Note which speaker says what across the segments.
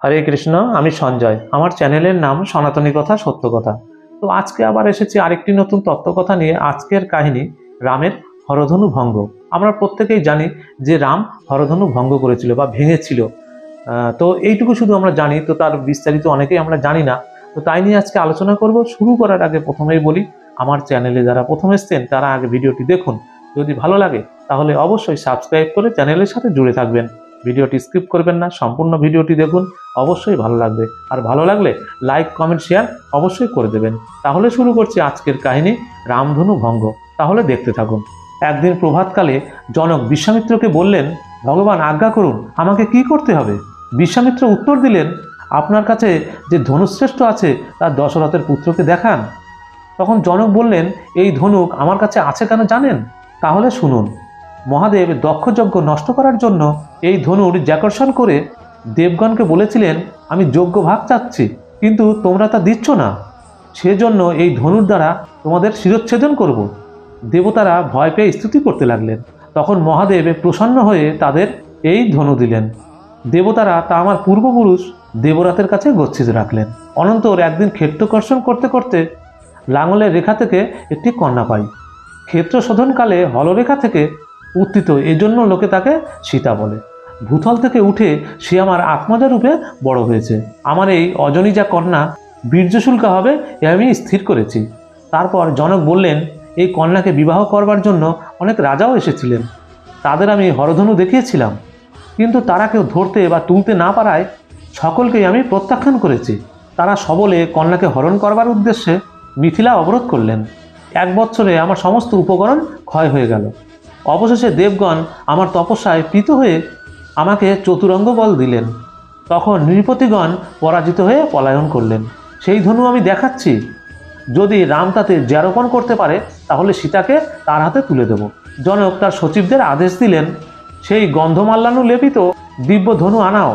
Speaker 1: হরে কৃষ্ণ। আমি সঞ্জয়। আমার চ্যানেলের নাম সনাতনী কথা সত্য কথা। তো আজকে আবার এসেছি আরেকটি নতুন তত্ত্বকথা নিয়ে। আজকের কাহিনী রামের হরধনু ভঙ্গ। আমরা প্রত্যেকেই জানি যে রাম হরধনু ভঙ্গ করেছিল বা ভেঙেছিল। তো এইটুকু শুধু আমরা জানি, তো তার বিস্তারিত অনেকেই আমরা জানি না। তো তাই নিয়ে আজকে আলোচনা করব। শুরু করার আগে প্রথমেই বলি, আমার চ্যানেলে যারা প্রথম এসছেন তারা আগে ভিডিওটি দেখুন। যদি ভালো লাগে তাহলে অবশ্যই সাবস্ক্রাইব করে চ্যানেলের সাথে জুড়ে থাকবেন। ভিডিওটি স্কিপ করবেন না, সম্পূর্ণ ভিডিওটি দেখুন, অবশ্যই ভালো লাগবে। আর ভালো লাগলে লাইক কমেন্ট শেয়ার অবশ্যই করে দেবেন। তাহলে শুরু করছি আজকের কাহিনী রামধনু ভঙ্গ। তাহলে দেখতে থাকুন। একদিন প্রভাতকালে জনক বিশ্বামিত্রকে বললেন, ভগবান আজ্ঞা করুন, আমাকে কি করতে হবে? বিশ্বামিত্র উত্তর দিলেন, আপনার কাছে যে ধনুশ্রেষ্ঠ আছে তার দশরথের পুত্রকে দেখান। তখন জনক বললেন, এই ধনুক আমার কাছে আছে কেন জানেন? তাহলে শুনুন। মহাদেব দক্ষযজ্ঞ নষ্ট করার জন্য এই ধনুর জ্যাকর্ষণ করে দেবগণকে বলেছিলেন, আমি যজ্ঞ ভাগ চাচ্ছি, কিন্তু তোমরা তা দিচ্ছ না, সেজন্য এই ধনুর দ্বারা তোমাদের শিরচ্ছেদন করব। দেবতারা ভয় পেয়ে স্তুতি করতে লাগলেন। তখন মহাদেব প্রসন্ন হয়ে তাদের এই ধনু দিলেন। দেবতারা তা আমার পূর্বপুরুষ দেবরাতের কাছে গচ্ছিত রাখলেন। অনন্তর একদিন ক্ষেত্রকর্ষণ করতে করতে লাঙলের রেখা থেকে একটি কন্যা পাই। ক্ষেত্র শোধনকালে হলরেখা থেকে উত্থিত, এজন্য লোকে তাকে সীতা বলে। ভূতল থেকে উঠে সে আমার আত্মজা রূপে বড় হয়েছে। আমার এই অজনিজা কন্যা বীর্যশুল্কা হবে এ আমি স্থির করেছি। তারপর জনক বললেন, এই কন্যাকে বিবাহ করবার জন্য অনেক রাজাও এসেছিলেন। তাদের আমি হরধনু দেখিয়েছিলাম, কিন্তু তারা কেউ ধরতে বা তুলতে না পারায় সকলকেই আমি প্রত্যাখ্যান করেছি। তারা সবলে কন্যাকে হরণ করবার উদ্দেশ্যে মিথিলা অবরোধ করলেন। 1 বৎসরে আমার সমস্ত উপকরণ ক্ষয় হয়ে গেল। অবশেষে দেবগণ আমার তপস্যায় প্রীত হয়ে আমাকে চতুরঙ্গ বল দিলেন। তখন নৃপতিগণ পরাজিত হয়ে পলায়ন করলেন। সেই ধনু আমি দেখাচ্ছি, যদি রাম তাতে জ্যারোপণ করতে পারে তাহলে সীতাকে তার হাতে তুলে দেব। জনক তার সচিবদের আদেশ দিলেন, সেই গন্ধমাল্যানু লেপিত দিব্য ধনু আনাও।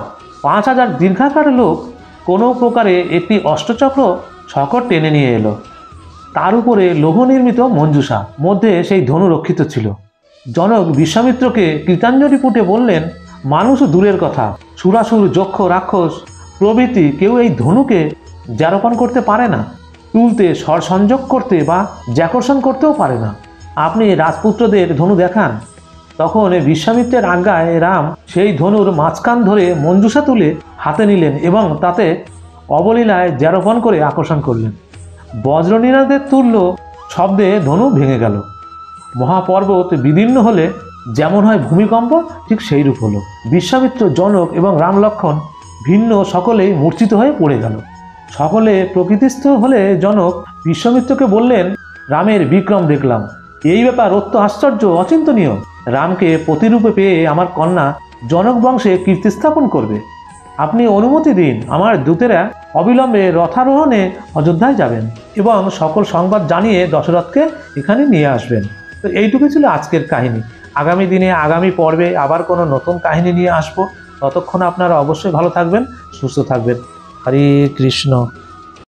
Speaker 1: 5000 দীর্ঘাকার লোক কোনো প্রকারে একটি অষ্টচক্র শকট টেনে নিয়ে এলো। তার উপরে লৌহ নির্মিত মঞ্জুষা, মধ্যে সেই ধনু রক্ষিত ছিল। জনক বিশ্বামিত্রকে কৃতাঞ্জলি পুটে বললেন, মানুষ দূরের কথা, সুরাসুর যক্ষ রাক্ষস প্রভৃতি কেউ এই ধনুকে জ্যারোপণ করতে পারে না, তুলতে স্বরসংযোগ করতে বা জ্যাকর্ষণ করতেও পারে না। আপনি রাজপুত্রদের ধনু দেখান। তখন বিশ্বামিত্রের আজ্ঞায় রাম সেই ধনুর মাঝখান ধরে মঞ্জুষা তুলে হাতে নিলেন এবং তাতে অবলীলায় জ্যারোপণ করে আকর্ষণ করলেন। বজ্রনীনাদের তুল্য শব্দে ধনু ভেঙে গেল। মহাপর্বত বিদীর্ণ হলে যেমন হয় ভূমিকম্প, ঠিক সেই রূপ হলো। বিশ্বামিত্র, জনক এবং রাম লক্ষ্মণ ভিন্ন সকলেই মূর্ছিত হয়ে পড়ে গেল। সকলে প্রকৃতিস্থ হলে জনক বিশ্বামিত্রকে বললেন, রামের বিক্রম দেখলাম, এই ব্যাপার অত্য আশ্চর্য, অচিন্তনীয়। রামকে প্রতিরূপে পেয়ে আমার কন্যা জনক বংশে কীর্তি স্থাপন করবে। আপনি অনুমতি দিন, আমার দূতেরা অবিলম্বে রথারোহণে অযোধ্যায় যাবেন এবং সকল সংবাদ জানিয়ে দশরথকে এখানে নিয়ে আসবেন। তো এইটুকু ছিল আজকের কাহিনী। আগামী দিনে আগামী পর্বে আবার কোনো নতুন কাহিনী নিয়ে আসবো। ততক্ষণ আপনারা অবশ্যই ভালো থাকবেন, সুস্থ থাকবেন। হরে কৃষ্ণ।